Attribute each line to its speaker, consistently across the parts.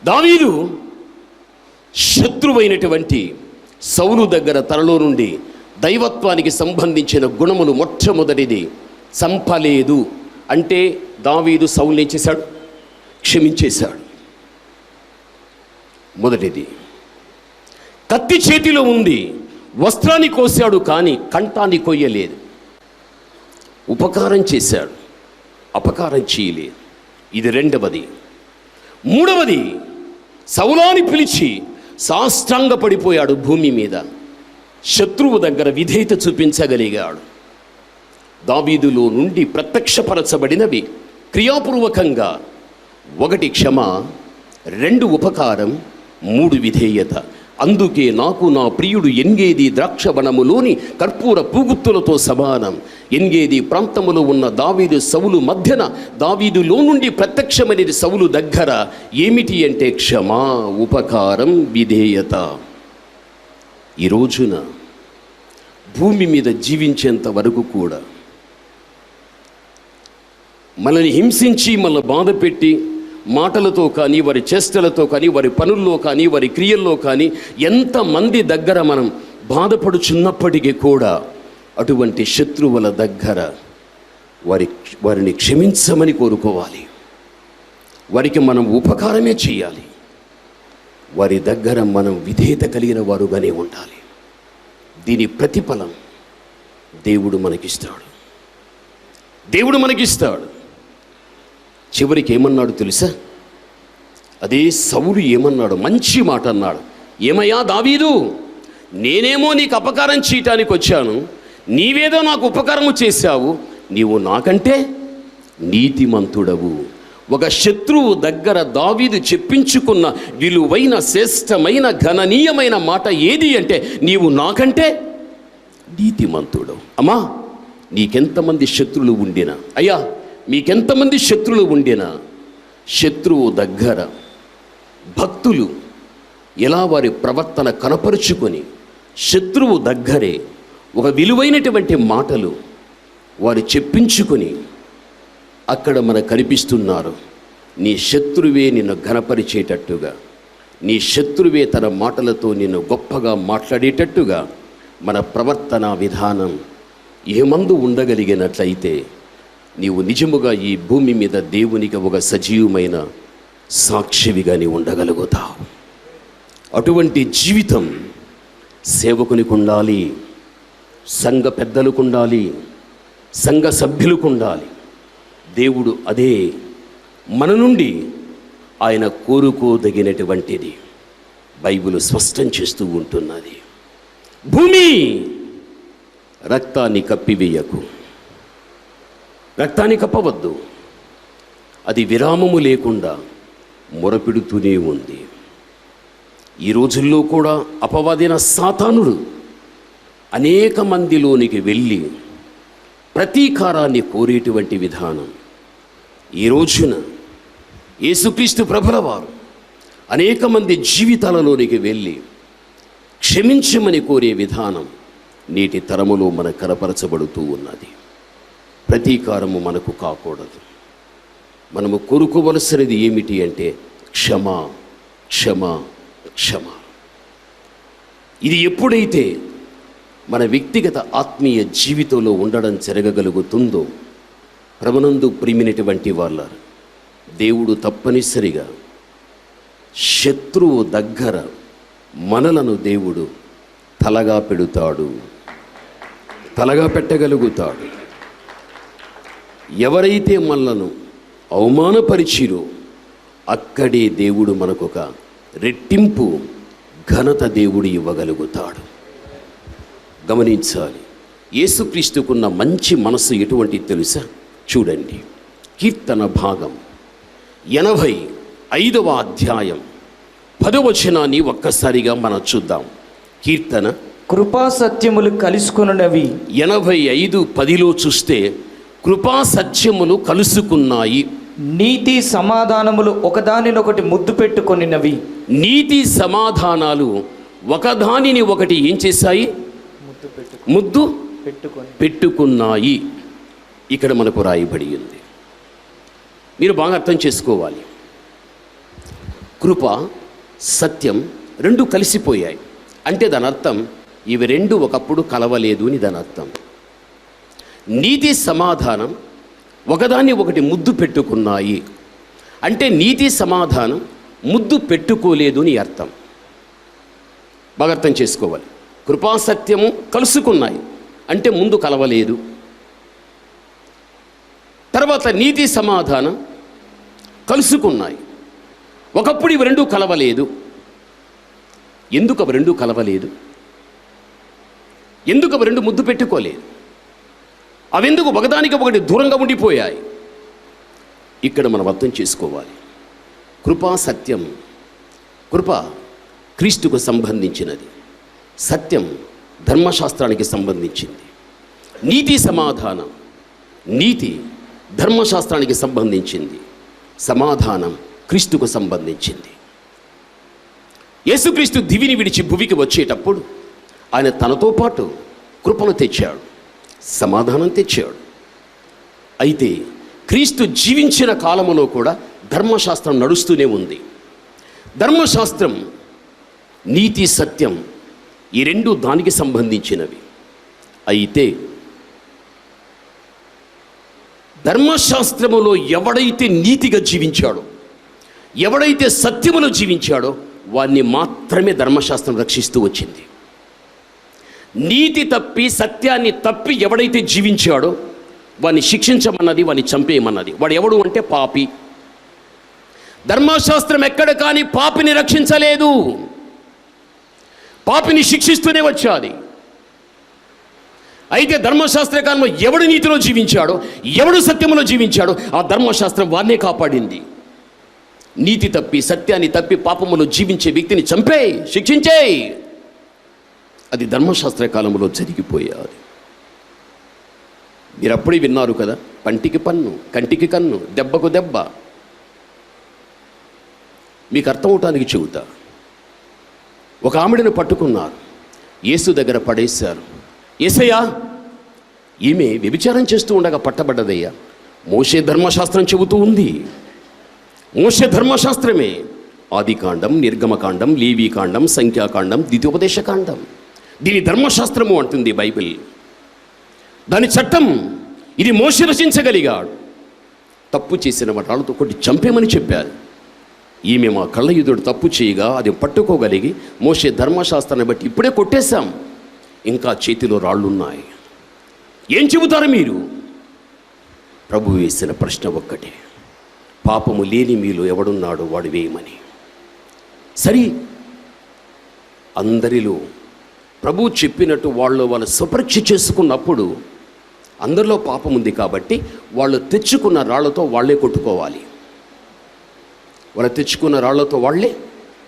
Speaker 1: దావీదు శత్రువైనటువంటి సౌలు దగ్గర తనలో నుండి దైవత్వానికి సంబంధించిన గుణములు మొట్టమొదటిది చంపలేదు. అంటే దావీదు సౌలుని ఏం చేశాడు? క్షమించేశాడు. మొదటిది. కత్తి చేతిలో ఉంది, వస్త్రాన్ని కోశాడు కానీ కంఠాన్ని కొయ్యలేదు. ఉపకారం చేశాడు, అపకారం చేయలేదు. ఇది రెండవది. మూడవది, సౌలాని పిలిచి సాష్టాంగ పడిపోయాడు భూమి మీద. శత్రువు దగ్గర విధేయత చూపించగలిగాడు. దావీదులో నుండి ప్రత్యక్షపరచబడినవి క్రియాపూర్వకంగా: 1 క్షమ, 2 ఉపకారం, 3 విధేయత. అందుకే నాకు నా ప్రియుడు ఎన్గేది ద్రాక్షవనములోని కర్పూర పూగుత్తులతో సమానం. ఎన్గేది ప్రాంతములో ఉన్న దావీదు సౌలు మధ్యన దావీదులో నుండి ప్రత్యక్షమైనది సౌలు దగ్గర ఏమిటి అంటే క్షమ, ఉపకారం, విధేయత. ఈ రోజున భూమి మీద జీవించేంత వరకు కూడా మనల్ని హింసించి, మనల్ని బాధ పెట్టి, మాటలతో కానీ, వారి చేష్టలతో కానీ, వారి పనుల్లో కానీ, వారి క్రియల్లో కానీ ఎంతమంది దగ్గర మనం బాధపడుచున్నప్పటికీ కూడా అటువంటి శత్రువుల దగ్గర వారిని క్షమించమని కోరుకోవాలి. వారికి మనం ఉపకారమే చేయాలి. వారి దగ్గర మనం విధేయత కలిగిన వారుగానే ఉండాలి. దీని ప్రతిఫలం దేవుడు మనకిస్తాడు. దేవుడు మనకిస్తాడు. చివరికి ఏమన్నాడు తెలుసా? అదే సౌలు ఏమన్నాడు? మంచి మాట అన్నాడు. ఏమయ్యా దావీదు, నేనేమో నీకు అపకారం చేయటానికి వచ్చాను, నీవేదో నాకు ఉపకారము చేశావు. నీవు నాకంటే నీతిమంతుడవు. ఒక శత్రువు దగ్గర దావీదు చెప్పించుకున్న విలువైన, శ్రేష్టమైన, గణనీయమైన మాట ఏది అంటే నీవు నాకంటే నీతిమంతుడు. అమ్మా, నీకెంతమంది శత్రువులు ఉండినా, అయ్యా మీకెంతమంది శత్రువులు ఉండినా, శత్రువు దగ్గర భక్తులు ఎలా వారి ప్రవర్తన కనపరుచుకొని శత్రువు దగ్గరే ఒక విలువైనటువంటి మాటలు వారు చెప్పించుకొని అక్కడ మనకు కనిపిస్తున్నారు. నీ శత్రువే నిన్ను ఘనపరిచేటట్టుగా, నీ శత్రువే తన మాటలతో నిన్ను గొప్పగా మాట్లాడేటట్టుగా మన ప్రవర్తన విధానం ఏమందు ఉండగలిగినట్లయితే నీవు నిజముగా ఈ భూమి మీద దేవునికి ఒక సజీవమైన సాక్షివిగా నీవు ఉండగలుగుతావు. అటువంటి జీవితం సేవకునికి ఉండాలి, సంఘ పెద్దలకు ఉండాలి, సంఘ సభ్యులకు ఉండాలి. దేవుడు అదే మన నుండి ఆయన కోరుకోదగినటువంటిది బైబిల్ స్పష్టం చేస్తూ ఉంటున్నది. భూమి, రక్తాన్ని కప్పివేయకు, రక్తాన్ని కప్పవద్దు. అది విరామము లేకుండా మొరపెడుతూనే ఉంది. ఈ రోజుల్లో కూడా అపవాదైన సాతానుడు అనేక మందిలోనికి వెళ్ళి ప్రతీకారాన్ని కోరేటువంటి విధానం ఈ రోజున యేసుక్రీస్తు ప్రభుల వారు అనేక మంది జీవితాలలోనికి వెళ్ళి క్షమించమని కోరే విధానం నేటి తరములో మనకు కనపరచబడుతూ ఉన్నది. ప్రతీకారము మనకు కాకూడదు. మనము కోరుకోవలసినది ఏమిటి అంటే క్షమ, క్షమ, క్షమ. ఇది ఎప్పుడైతే మన వ్యక్తిగత ఆత్మీయ జీవితంలో ఉండడం జరగగలుగుతుందో, ప్రభునందు ప్రియమైనటువంటి వాళ్ళ దేవుడు తప్పనిసరిగా శత్రువు దగ్గర మనలను దేవుడు తలగా పెడతాడు, తలగా పెట్టగలుగుతాడు. ఎవరైతే మనలను అవమానపరిచిరో అక్కడే దేవుడు మనకొక రెట్టింపు ఘనత దేవుడు ఇవ్వగలుగుతాడు. గమనించాలి. యేసుక్రీస్తుకున్న మంచి మనసు ఎటువంటిది తెలుసా? చూడండి, కీర్తన భాగం 85వ అధ్యాయం 10వ వచనాన్ని ఒక్కసారిగా మనం చూద్దాం. కీర్తన
Speaker 2: కృపా సత్యములు కలుసుకున్నవి.
Speaker 1: 85:10లో చూస్తే కృపా సత్యములు కలుసుకున్నాయి.
Speaker 2: నీతి సమాధానములు ఒకదానినొకటి ముద్దు పెట్టుకొనినవి.
Speaker 1: నీతి సమాధానాలు ఒకదానిని ఒకటి ఏం చేశాయి? ముద్దు పెట్టుకున్నాయి. ఇక్కడ మనకు రాయబడి ఉంది. మీరు బాగా అర్థం చేసుకోవాలి. కృప, సత్యం రెండు కలిసిపోయాయి. అంటే దాని అర్థం ఇవి రెండు ఒకప్పుడు కలవలేదు అని దాని అర్థం. నీతి సమాధానం ఒకదాన్ని ఒకటి ముద్దు పెట్టుకున్నాయి అంటే నీతి సమాధానం ముద్దు పెట్టుకోలేదు అని అర్థం. బాగా అర్థం చేసుకోవాలి. కృపా సత్యము కలుసుకున్నాయి అంటే ముందు కలవలేదు. తర్వాత నీతి సమాధానం కలుసుకున్నాయి. ఒకప్పుడు ఇవి రెండు కలవలేదు. ఎందుకు అవి రెండు కలవలేదు? ఎందుకు అవి రెండు ముద్దు పెట్టుకోలేదు? అవెందుకు ఒకదానికి ఒకటి దూరంగా ఉండిపోయాయి? ఇక్కడ మనం అర్థం చేసుకోవాలి. కృపా సత్యం, కృప క్రీస్తుకు సంబంధించినది, సత్యం ధర్మశాస్త్రానికి సంబంధించింది. నీతి సమాధానం, నీతి ధర్మశాస్త్రానికి సంబంధించింది, సమాధానం క్రీస్తుకు సంబంధించింది. యేసుక్రీస్తు దివిని విడిచి భువికి వచ్చేటప్పుడు ఆయన తనతో పాటు కృపను తెచ్చాడు, సమాధానం తెచ్చాడు. అయితే క్రీస్తు జీవించిన కాలములో కూడా ధర్మశాస్త్రం నడుస్తూనే ఉంది. ధర్మశాస్త్రం, నీతి, సత్యం ఈ రెండు దానికి సంబంధించినవి. అయితే ధర్మశాస్త్రములో ఎవడైతే నీతిగా జీవించాడో, ఎవడైతే సత్యములో జీవించాడో వాణ్ణి మాత్రమే ధర్మశాస్త్రం రక్షిస్తూ వచ్చింది. నీతి తప్పి సత్యాన్ని తప్పి ఎవడైతే జీవించాడో వాడిని శిక్షించమన్నది, వాడిని చంపేయమన్నది. వాడు ఎవడు అంటే పాపి. ధర్మశాస్త్రం ఎక్కడ కానీ పాపిని రక్షించలేదు, పాపిని శిక్షిస్తూనే వచ్చాది. అయితే ధర్మశాస్త్ర కాలంలో ఎవడు నీతిలో జీవించాడో, ఎవడు సత్యములో జీవించాడో ఆ ధర్మశాస్త్రం వారినే కాపాడింది. నీతి తప్పి సత్యాన్ని తప్పి పాపములో జీవించే వ్యక్తిని చంపేయి, శిక్షించేయి, అది ధర్మశాస్త్ర కాలంలో జరిగిపోయాది. మీరు అప్పుడే విన్నారు కదా, పంటికి పన్ను, కంటికి కన్ను, దెబ్బకు దెబ్బ. మీకు అర్థం అవటానికి చెబుతా. ఒక ఆమెడను పట్టుకున్నారు, యేసు దగ్గర పడేశారు. యేసయ్యా, ఈమె వ్యభిచారం చేస్తూ ఉండగా పట్టబడ్డదయ్యా. మోషే ధర్మశాస్త్రం చెబుతూ ఉంది. మోషే ధర్మశాస్త్రమే ఆదికాండం, నిర్గమకాండం, లేవీకాండం, సంఖ్యాకాండం, ద్వితీయోపదేశకాండం. దీని ధర్మశాస్త్రము అంటుంది బైబిల్. దాని చట్టం ఇది మోషే రచించగలిగాడు. తప్పు చేసిన రాళ్ళతో కొట్టి చంపేమని చెప్పారు. ఈమె మా కళ్ళ ఎదుడు తప్పు చేయగా అది పట్టుకోగలిగి మోషే ధర్మశాస్త్రాన్ని బట్టి ఇప్పుడే కొట్టేశాం, ఇంకా చేతిలో రాళ్ళున్నాయి. ఏం చెబుతారు మీరు? ప్రభు వేసిన ప్రశ్న ఒక్కటే, పాపము లేని మీలో ఎవడున్నాడో వాడు వేయమని. సరి, అందరిలో ప్రభు చెప్పినట్టు వాళ్ళు స్వపరీక్ష చేసుకున్నప్పుడు అందరిలో పాపం ఉంది కాబట్టి వాళ్ళు తెచ్చుకున్న రాళ్లతో వాళ్ళే కొట్టుకోవాలి. వాళ్ళు తెచ్చుకున్న రాళ్లతో వాళ్ళే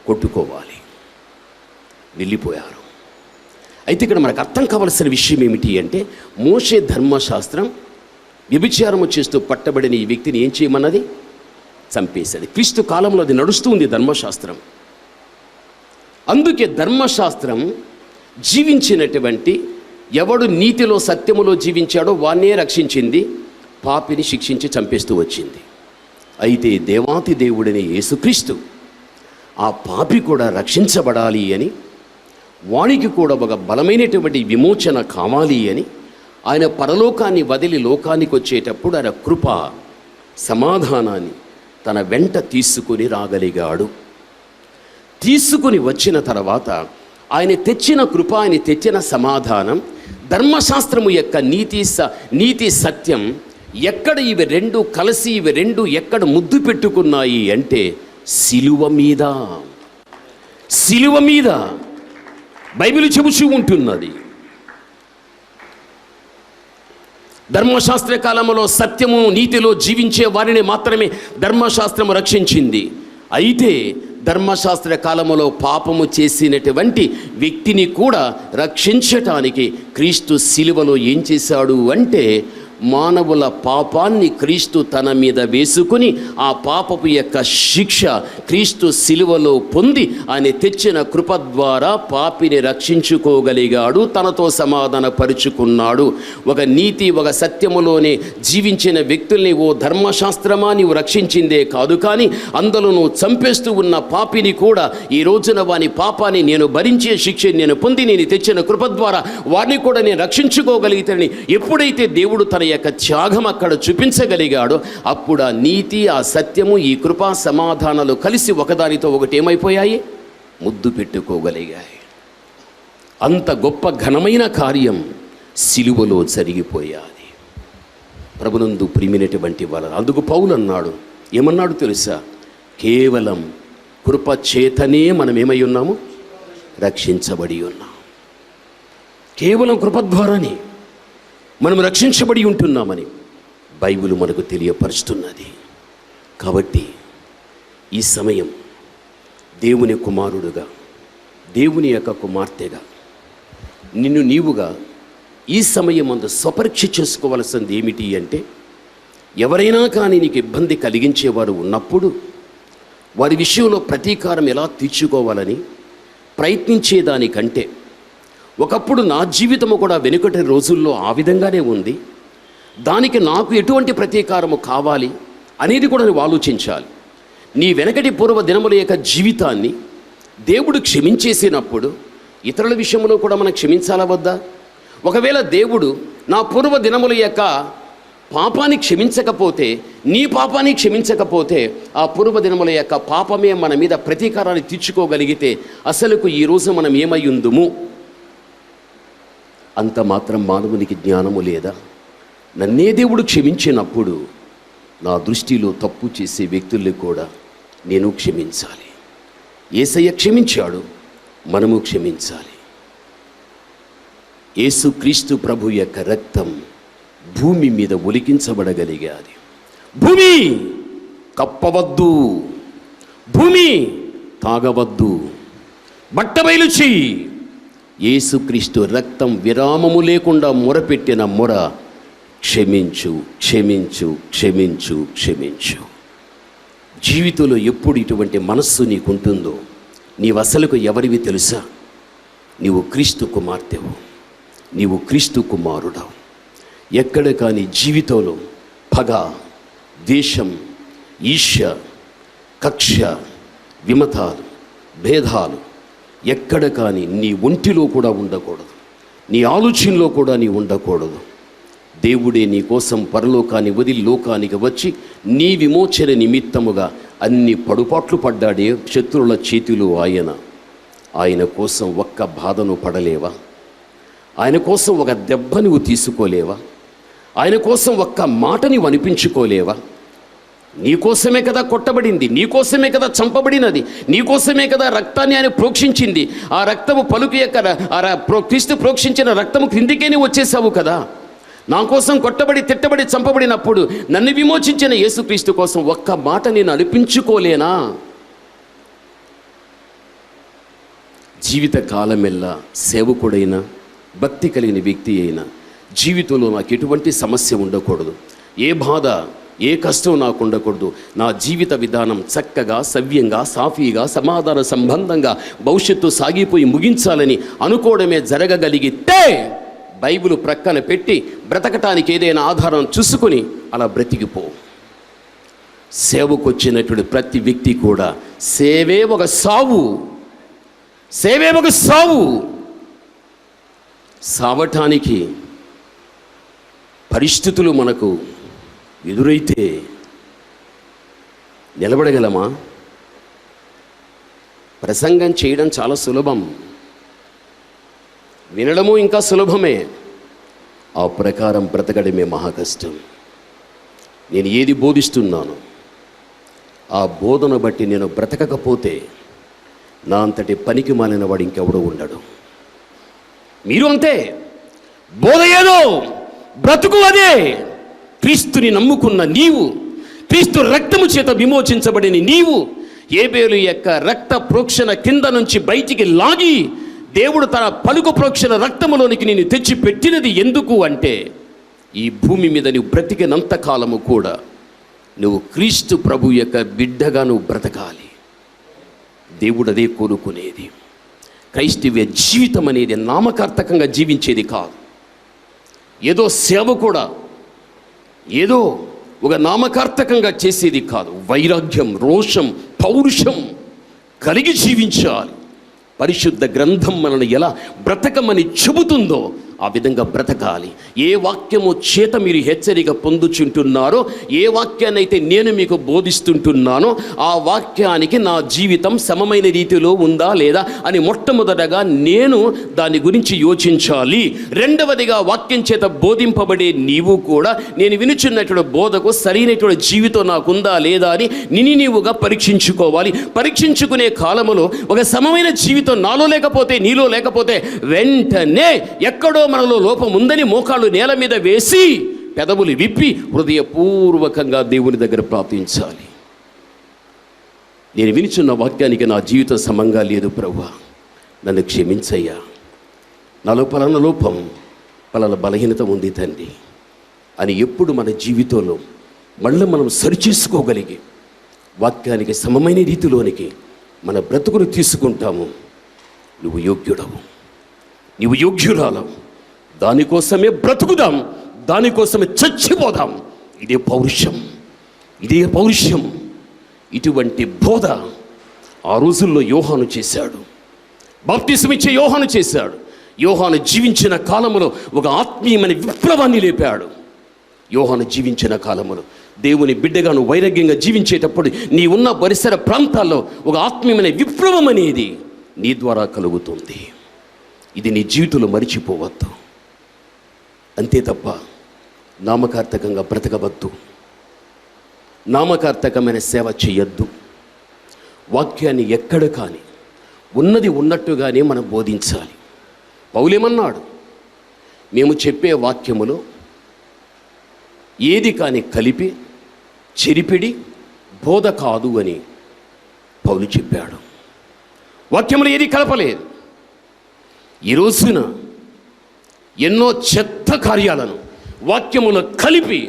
Speaker 1: కొట్టుకోవాలి. వెళ్ళిపోయారు. అయితే ఇక్కడ మనకు అర్థం కావాల్సిన విషయం ఏమిటి అంటే, మోషే ధర్మశాస్త్రం వ్యభిచారము చేస్తూ పట్టబడిన ఈ వ్యక్తిని ఏం చేయమన్నది? చంపేశాడు. క్రీస్తు కాలంలో అది నడుస్తూ ఉంది ధర్మశాస్త్రం. అందుకే ధర్మశాస్త్రం జీవించినటువంటి ఎవడు నీతిలో సత్యములో జీవించాడో వాన్నే రక్షించింది, పాపిని శిక్షించి చంపేస్తూ వచ్చింది. అయితే దేవాతి దేవుడైన యేసుక్రీస్తు ఆ పాపి కూడా రక్షించబడాలి అని, వానికి కూడా ఒక బలమైనటువంటి విమోచన కావాలి అని ఆయన పరలోకాన్ని వదిలి లోకానికి వచ్చేటప్పుడు ఆయన కృప సమాధానాన్ని తన వెంట తీసుకుని రాగలిగాడు. తీసుకుని వచ్చిన తర్వాత ఆయన తెచ్చిన కృప, ఆయన తెచ్చిన సమాధానం, ధర్మశాస్త్రము యొక్క నీతి సత్యం ఎక్కడ ఇవి రెండు కలిసి ఇవి రెండు ఎక్కడ ముద్దు పెట్టుకున్నాయి అంటే సిలువ మీద. సిలువ మీద బైబిల్ చెబుతూ ఉంటున్నది. ధర్మశాస్త్ర కాలంలో సత్యము నీతిలో జీవించే వారిని మాత్రమే ధర్మశాస్త్రము రక్షించింది. అయితే ధర్మశాస్త్ర కాలములో పాపము చేసినటువంటి వ్యక్తిని కూడా రక్షించటానికి క్రీస్తు సిలువలో ఏం చేశాడు అంటే మానవుల పాపాన్ని క్రీస్తు తన మీద వేసుకుని ఆ పాపపు యొక్క శిక్ష క్రీస్తు శిలువలో పొంది ఆయన తెచ్చిన కృప ద్వారా పాపిని రక్షించుకోగలిగాడు, తనతో సమాధానపరుచుకున్నాడు. ఒక నీతి ఒక సత్యములోనే జీవించిన వ్యక్తుల్ని ఓ ధర్మశాస్త్రమా నీవు రక్షించిందే కాదు, కానీ అందులో నువ్వు చంపేస్తూ ఉన్న పాపిని కూడా ఈ రోజున వాని పాపాన్ని నేను భరించే శిక్ష నేను పొంది నేను తెచ్చిన కృప ద్వారా వారిని కూడా నేను రక్షించుకోగలిగితేని ఎప్పుడైతే దేవుడు తన యొక్క త్యాగం అక్కడ చూపించగలిగాడో అప్పుడు ఆ నీతి ఆ సత్యము ఈ కృపా సమాధానాలు కలిసి ఒకదానితో ఒకటి ఏమైపోయాయి, ముద్దు పెట్టుకోగలిగాయి. అంత గొప్ప ఘనమైన కార్యం సిలువలో జరిగిపోయాది. ప్రభునందు ప్రియమైనటువంటి వాళ్ళ అందుకు పౌలు అన్నాడు, ఏమన్నాడు తెలుసా, కేవలం కృప చేతనే మనం ఏమై ఉన్నాము, రక్షించబడి ఉన్నాం. కేవలం కృప ద్వారానే మనం రక్షించబడి ఉంటున్నామని బైబిల్ మనకు తెలియపరుస్తున్నది. కాబట్టి ఈ సమయం దేవుని కుమారుడుగా, దేవుని యొక్క కుమార్తెగా నిన్ను నీవుగా ఈ సమయం అందు స్వపరీక్ష చేసుకోవలసింది ఏమిటి అంటే, ఎవరైనా కానీ నీకు ఇబ్బంది కలిగించేవారు ఉన్నప్పుడు వారి విషయంలో ప్రతీకారం ఎలా తీర్చుకోవాలని ప్రయత్నించేదానికంటే, ఒకప్పుడు నా జీవితము కూడా వెనుకటి రోజుల్లో ఆ విధంగానే ఉంది, దానికి నాకు ఎటువంటి ప్రతీకారము కావాలి అనేది కూడా నువ్వు ఆలోచించాలి. నీ వెనకటి పూర్వ దినముల యొక్క జీవితాన్ని దేవుడు క్షమించేసినప్పుడు ఇతరుల విషయంలో కూడా మనం క్షమించాలా వద్దా? ఒకవేళ దేవుడు నా పూర్వ దినముల యొక్క పాపాన్ని క్షమించకపోతే, నీ పాపాన్ని క్షమించకపోతే, ఆ పూర్వ దినముల యొక్క పాపమే మన మీద ప్రతీకారాన్ని తీర్చుకోగలిగితే అసలుకు ఈరోజు మనం ఏమై ఉందుము? అంత మాత్రం మానవునికి జ్ఞానము లేదా? నన్నే దేవుడు క్షమించినప్పుడు నా దృష్టిలో తప్పు చేసే వ్యక్తుల్ని కూడా నేను క్షమించాలి. యేసయ్య క్షమించాడు, మనము క్షమించాలి. యేసుక్రీస్తు ప్రభు యొక్క రక్తం భూమి మీద ఒలికించబడగలిగాది. భూమి కప్పవద్దు, భూమి తాగవద్దు, బట్టబయలు చెయ్యి. యేసుక్రీస్తు రక్తం విరామము లేకుండా మొరపెట్టిన మొర క్షమించు, క్షమించు, క్షమించు, క్షమించు. జీవితంలో ఎప్పుడు ఇటువంటి మనస్సు నీకుంటుందో నీవు అసలుకు ఎవరివి తెలుసా? నీవు క్రీస్తు కుమార్తెవు, నీవు క్రీస్తు కుమారుడవు. ఎక్కడ కానీ జీవితంలో పగ, ద్వేషం, ఈర్ష్య, కక్ష, విమతాలు, భేదాలు ఎక్కడ కానీ నీ ఒంటిలో కూడా ఉండకూడదు, నీ ఆలోచనలో కూడా నీ ఉండకూడదు. దేవుడే నీ కోసం పరలోకాన్ని వదిలి లోకానికి వచ్చి నీ విమోచన నిమిత్తముగా అన్ని పడుపాట్లు పడ్డాడే శత్రువుల చేతిలో ఆయన కోసం ఒక్క బాధను పడలేవా? ఆయన కోసం ఒక దెబ్బ నువ్వు తీసుకోలేవా? ఆయన కోసం ఒక్క మాట నువ్వు అనిపించుకోలేవా? నీకోసమే కదా కొట్టబడింది, నీకోసమే కదా చంపబడినది, నీకోసమే కదా రక్తాన్ని ఆయన ప్రోక్షించింది. ఆ రక్తము పలుకు యొక్క క్రీస్తు ప్రోక్షించిన రక్తము క్రిందికే నువ్వు వచ్చేసావు కదా. నా కోసం కొట్టబడి తిట్టబడి చంపబడినప్పుడు నన్ను విమోచించిన యేసుక్రీస్తు కోసం ఒక్క మాట నేను అనిపించుకోలేనా? జీవిత కాలమెల్లా సేవకుడైనా భక్తి కలిగిన వ్యక్తి అయినా జీవితంలో నాకు ఎటువంటి సమస్య ఉండకూడదు, ఏ బాధ ఏ కష్టం నాకు ఉండకూడదు, నా జీవిత విధానం చక్కగా సవ్యంగా సాఫీగా సమాధాన సంబంధంగా భవిష్యత్తు సాగిపోయి ముగించాలని అనుకోవడమే జరగగలిగితే బైబిల్ ప్రక్కన పెట్టి బ్రతకటానికి ఏదైనా ఆధారం చూసుకుని అలా బ్రతికిపో. సేవకు వచ్చినటువంటి ప్రతి వ్యక్తి కూడా సేవే ఒక సావు, సేవే ఒక సావు. సావటానికి పరిస్థితులు మనకు ఎదురైతే నిలబడగలమా? ప్రసంగం చేయడం చాలా సులభం, వినడము ఇంకా సులభమే, ఆ ప్రకారం బ్రతకడమే మహా కష్టం. నేను ఏది బోధిస్తున్నాను ఆ బోధన బట్టి నేను బ్రతకకపోతే నా అంతటి పనికి మాలిన వాడు ఇంకెవడో ఉండడు. మీరు అంతే, బోధ ఏదో బ్రతుకు అదే. క్రీస్తుని నమ్ముకున్న నీవు, క్రీస్తు రక్తము చేత విమోచించబడిన నీవు హేబెలు యొక్క రక్త ప్రోక్షణ కింద నుంచి బయటికి లాగి దేవుడు తన పలుకు ప్రోక్షణ రక్తములోనికి నేను తెచ్చి పెట్టినది ఎందుకు అంటే ఈ భూమి మీద నువ్వు బ్రతికినంత కాలము కూడా నువ్వు క్రీస్తు ప్రభు యొక్క బిడ్డగా నువ్వు బ్రతకాలి. దేవుడు అదే కోరుకునేది. క్రైస్తవ జీవితం అనేది నామకార్థకంగా జీవించేది కాదు. ఏదో సేవ కూడా ఏదో ఒక నామకార్థకంగా చేసేది కాదు. వైరాగ్యం, రోషం, పౌరుషం కలిగి జీవించాలి. పరిశుద్ధ గ్రంథం మనల్ని ఎలా బ్రతకమని చెబుతుందో ఆ విధంగా బ్రతకాలి. ఏ వాక్యము చేత మీరు హెచ్చరిక పొందుచుంటున్నారో, ఏ వాక్యాన్ని అయితే నేను మీకు బోధిస్తుంటున్నానో ఆ వాక్యానికి నా జీవితం సమమైన రీతిలో ఉందా లేదా అని మొట్టమొదటగా నేను దాని గురించి యోచించాలి. రెండవదిగా వాక్యం చేత బోధింపబడే నీవు కూడా నేను వినుచున్నటువంటి బోధకు సరైనటువంటి జీవితం నాకుందా లేదా అని నీవుగా పరీక్షించుకోవాలి. పరీక్షించుకునే కాలములో ఒక సమమైన జీవితం నాలో లేకపోతే, నీలో లేకపోతే వెంటనే ఎక్కడో మనలో లోపం ఉందని మోకాళ్ళు నేల మీద వేసి పెదవులు విప్పి హృదయపూర్వకంగా దేవుని దగ్గర ప్రార్థించాలి. నేను వినిచున్న వాక్యానికి నా జీవితం సమంగా లేదు ప్రభువా, నన్ను క్షమించయ్యా. నాలో పలానా లోపం, పలానా బలహీనత ఉంది తండ్రి అని ఎప్పుడు మన జీవితంలో మళ్ళీ మనం సరిచేసుకోగలిగి వాక్యానికి సమమైన రీతిలోనికి మన బ్రతుకును తీసుకుంటాము. నువ్వు యోగ్యుడవు, నువ్వు యోగ్యురాలవు. దానికోసమే బ్రతుకుదాం, దానికోసమే చచ్చిపోదాం. ఇదే పౌరుషం, ఇదే పౌరుషం. ఇటువంటి బోధ ఆ రోజుల్లో యోహాను చేశాడు. బాప్తిసం ఇచ్చే యోహాను చేశాడు. యోహాను జీవించిన కాలంలో ఒక ఆత్మీయమైన విప్లవాన్ని లేపాడు. యోహాను జీవించిన కాలంలో దేవుని బిడ్డగాను వైరాగ్యంగా జీవించేటప్పుడు నీ ఉన్న పరిసర ప్రాంతాల్లో ఒక ఆత్మీయమైన విప్లవం అనేది నీ ద్వారా కలుగుతుంది. ఇది నీ జీవితంలో మరిచిపోవద్దు. అంతే తప్ప నామకార్థకంగా బ్రతకవద్దు, నామకార్థకమైన సేవ చేయొద్దు. వాక్యాన్ని ఎక్కడ కానీ ఉన్నది ఉన్నట్టుగానే మనం బోధించాలి. పౌలేమన్నాడు, మేము చెప్పే వాక్యములో ఏది కానీ కలిపి చెరిపిడి బోధ కాదు అని పౌలు చెప్పాడు. వాక్యములు ఏది కలపలేదు. ఈ రోజున ఎన్నో చెత్త కార్యాలను వాక్యములో కలిపి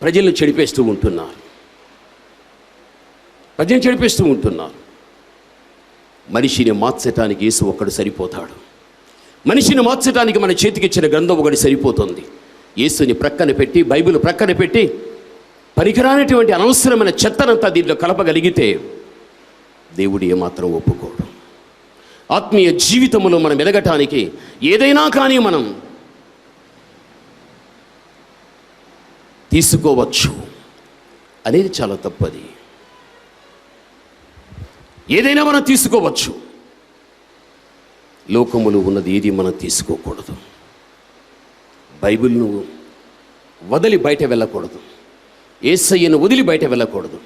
Speaker 1: ప్రజలను చెడిపేస్తూ ఉంటున్నారు. మనిషిని మార్చటానికి యేసు ఒక్కడు సరిపోతాడు. మనిషిని మార్చడానికి మన చేతికిచ్చిన గ్రంథం ఒకటి సరిపోతుంది. యేసుని ప్రక్కన పెట్టి, బైబిల్ ప్రక్కన పెట్టి పనికిరానటువంటి అనవసరమైన చెత్తనంతా దీంట్లో కలపగలిగితే దేవుడు ఏమాత్రం ఒప్పుకోడు. ఆత్మీయ జీవితంలో మనం ఎదగటానికి ఏదైనా కానీ మనం తీసుకోవచ్చు అనేది చాలా తప్పది. ఏదైనా మనం తీసుకోవచ్చు, లోకములో ఉన్నది ఏది మనం తీసుకోకూడదు. బైబిల్ను వదిలి బయట వెళ్ళకూడదు, యేసయ్యను వదిలి బయట వెళ్ళకూడదు.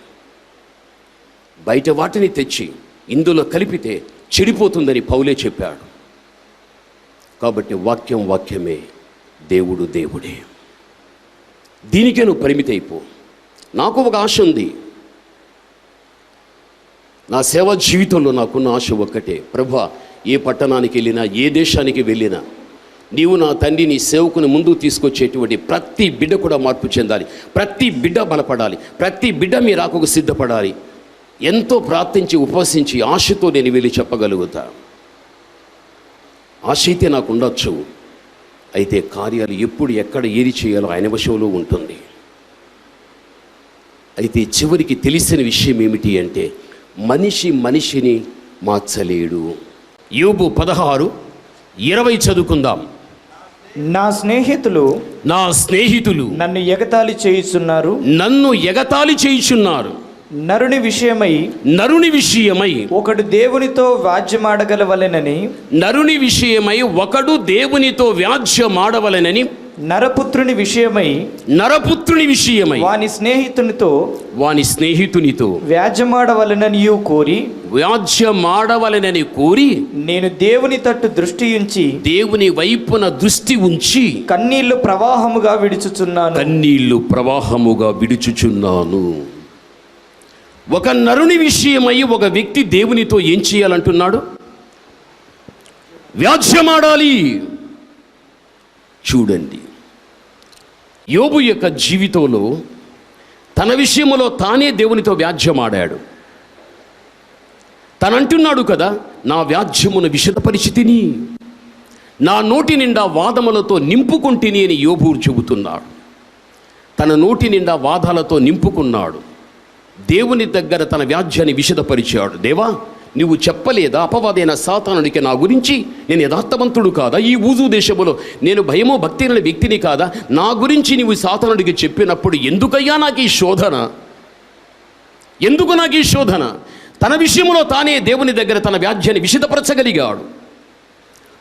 Speaker 1: బయట వాటిని తెచ్చి ఇందులో కలిపితే చెడిపోతుందని పౌలే చెప్పాడు. కాబట్టి వాక్యమే, దేవుడు దేవుడే. దీనికే నువ్వు పరిమితి అయిపో. నాకు ఒక ఆశ ఉంది. నా సేవా జీవితంలో నాకున్న ఆశ ఒక్కటే, ప్రభువా ఏ పట్టణానికి వెళ్ళినా, ఏ దేశానికి వెళ్ళినా నీవు నా తండ్రి నీ సేవకుని ముందుకు తీసుకొచ్చేటువంటి ప్రతి బిడ్డ కూడా మార్పు చెందాలి, ప్రతి బిడ్డ బలపడాలి, ప్రతి బిడ్డ మీ రాకకు సిద్ధపడాలి. ఎంతో ప్రార్థించి ఉపవసించి ఆశతో నేను వెళ్ళి చెప్పగలుగుతా. ఆశ అయితే నాకు ఉండొచ్చు, అయితే కార్యాలు ఎప్పుడు ఎక్కడ ఏది చేయాలో ఆయన వశంలో ఉంటుంది. అయితే చివరికి తెలిసిన విషయం ఏమిటి అంటే, మనిషిని మార్చలేడు. యోబు 16:20 చదువుకుందాం.
Speaker 2: నా స్నేహితులు
Speaker 1: నన్ను
Speaker 2: ఎగతాళి చేయుచున్నారు. నరుని విషయమై ఒకడు దేవునితో వ్యాజ్యమాడగలవలెనని నరపుత్రుని విషయమై వాని స్నేహితునితో వ్యాజ్యమాడవలెనని కోరి నేను దేవుని తట్టు దేవుని వైపున దృష్టి ఉంచి కన్నీళ్లు ప్రవాహముగా విడుచుచున్నాను. ఒక నరుని విషయమై ఒక వ్యక్తి దేవునితో ఏం చేయాలంటున్నాడు? వ్యాజ్యమాడాలి. చూడండి,
Speaker 1: యోబు యొక్క జీవితంలో తన విషయంలో తానే దేవునితో వ్యాజ్యమాడాడు. తనంటున్నాడు కదా, నా వ్యాజ్యమును విశదపరిచితిని, నా నోటి నిండా వాదములతో నింపుకుంటుని అని యోబు చెబుతున్నాడు. తన నోటి నిండా వాదాలతో నింపుకున్నాడు. దేవుని దగ్గర తన వ్యాజ్యాన్ని విశదపరిచాడు. దేవా, నువ్వు చెప్పలేదా అపవాదైన సాతానునికి నా గురించి నేను యథార్థవంతుడు కాదా? ఈ ఊజు దేశములో నేను భయమో భక్తి లేని వ్యక్తిని కాదా? నా గురించి నీవు సాతానుడికి చెప్పినప్పుడు ఎందుకయ్యా నాకు ఈ శోధన? ఎందుకు నాకు ఈ శోధన? తన విషయంలో తానే దేవుని దగ్గర తన వ్యాజ్యాన్ని విశదపరచగలిగాడు.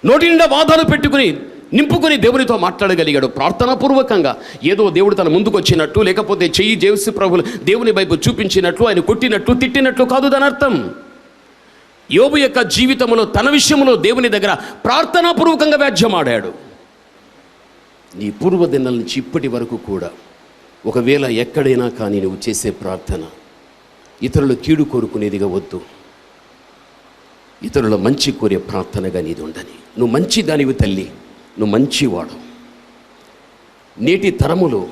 Speaker 1: నోటి నిండా వాదాలు పెట్టుకుని నింపుకొని దేవునితో మాట్లాడగలిగాడు. ప్రార్థనాపూర్వకంగా ఏదో దేవుడు తన ముందుకు వచ్చినట్టు, లేకపోతే చెయ్యి జేసు ప్రభులు దేవుని వైపు చూపించినట్లు, ఆయన కొట్టినట్లు తిట్టినట్లు కాదు దాని అర్థం. యోబు యొక్క జీవితంలో తన విషయంలో దేవుని దగ్గర ప్రార్థనాపూర్వకంగా వ్యాజ్యమాడాడు. నీ పూర్వదినాల నుంచి ఇప్పటి వరకు కూడా ఒకవేళ ఎక్కడైనా కానీ నువ్వు చేసే ప్రార్థన ఇతరుల కీడు కోరుకునేదిగా వద్దు, ఇతరుల మంచి కోరే ప్రార్థనగా నీది ఉండని. నువ్వు మంచి దానివి తల్లి, నువ్వు మంచివాడు. నేటి తరములో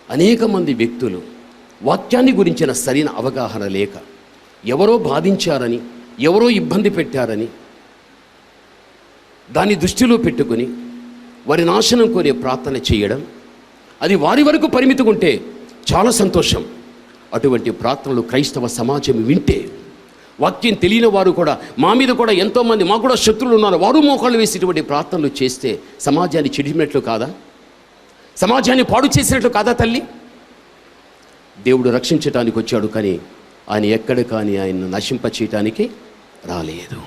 Speaker 1: అనేక మంది వ్యక్తులు వాక్యాన్ని గురించిన సరైన అవగాహన లేక ఎవరో బాధించారని, ఎవరో ఇబ్బంది పెట్టారని దాన్ని దృష్టిలో పెట్టుకుని వారి నాశనం కోరే ప్రార్థన చేయడం, అది వారి వరకు పరిమితిగా ఉంటే చాలా సంతోషం. అటువంటి ప్రార్థనలు క్రైస్తవ సమాజం వింటే, వాక్యం తెలియని వారు కూడా, మా మీద కూడా ఎంతోమంది మాకు కూడా శత్రువులు ఉన్నారు, వారు మోకాళ్ళు వేసి ఇటువంటి ప్రార్థనలు చేస్తే సమాజాన్ని చెడిచినట్లు కాదా? సమాజాన్ని పాడు చేసినట్లు కాదా తల్లి? దేవుడు రక్షించటానికి వచ్చాడు, కానీ ఆయన ఎక్కడ కానీ ఆయన నశింప చేయటానికి రాలేదు.